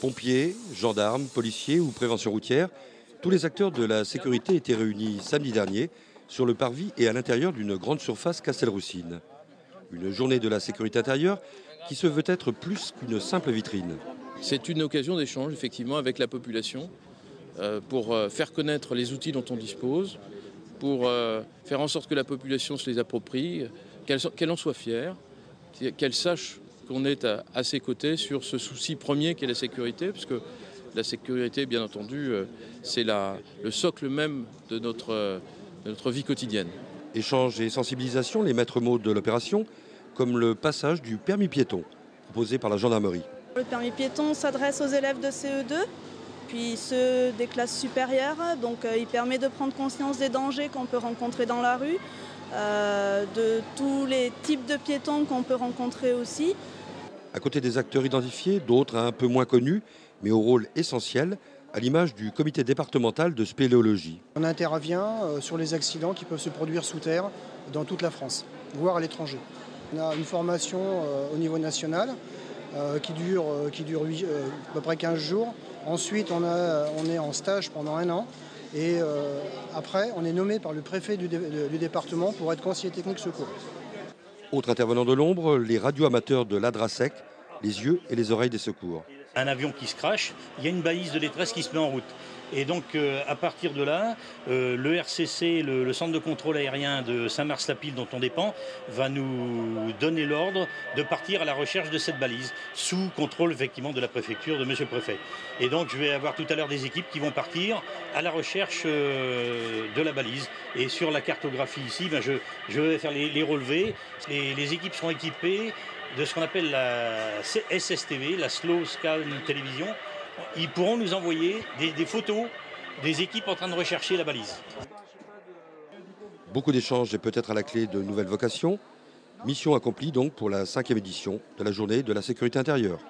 Pompiers, gendarmes, policiers ou prévention routière, tous les acteurs de la sécurité étaient réunis samedi dernier sur le parvis et à l'intérieur d'une grande surface Castelroussine. Une journée de la sécurité intérieure qui se veut être plus qu'une simple vitrine. C'est une occasion d'échange effectivement avec la population pour faire connaître les outils dont on dispose, pour faire en sorte que la population se les approprie, qu'elle en soit fière, qu'elle sache qu'on est à ses côtés sur ce souci premier qu'est la sécurité, parce que la sécurité, bien entendu, c'est le socle même de notre vie quotidienne. Échange et sensibilisation, les maîtres mots de l'opération, comme le passage du permis piéton, proposé par la gendarmerie. Le permis piéton s'adresse aux élèves de CE2, puis ceux des classes supérieures. Donc il permet de prendre conscience des dangers qu'on peut rencontrer dans la rue, de tous les types de piétons qu'on peut rencontrer aussi. À côté des acteurs identifiés, d'autres un peu moins connus, mais au rôle essentiel, à l'image du comité départemental de spéléologie. On intervient sur les accidents qui peuvent se produire sous terre dans toute la France, voire à l'étranger. On a une formation au niveau national qui dure à peu près 15 jours. Ensuite, on est en stage pendant 1 an. Et après, on est nommé par le préfet du département pour être conseiller technique secours. Autre intervenant de l'ombre, les radioamateurs de l'ADRASEC, les yeux et les oreilles des secours. Un avion qui se crache, il y a une balise de détresse qui se met en route. Et donc à partir de là, le RCC, le centre de contrôle aérien de Saint-Mars-la-Pile dont on dépend, va nous donner l'ordre de partir à la recherche de cette balise, sous contrôle effectivement de la préfecture, de monsieur le préfet. Et donc je vais avoir tout à l'heure des équipes qui vont partir à la recherche de la balise. Et sur la cartographie ici, je vais faire les relevés. Les équipes sont équipées de ce qu'on appelle la SSTV, la Slow Scan Télévision. Ils pourront nous envoyer des photos des équipes en train de rechercher la balise. Beaucoup d'échanges et peut-être à la clé de nouvelles vocations. Mission accomplie donc pour la 5e édition de la journée de la sécurité intérieure.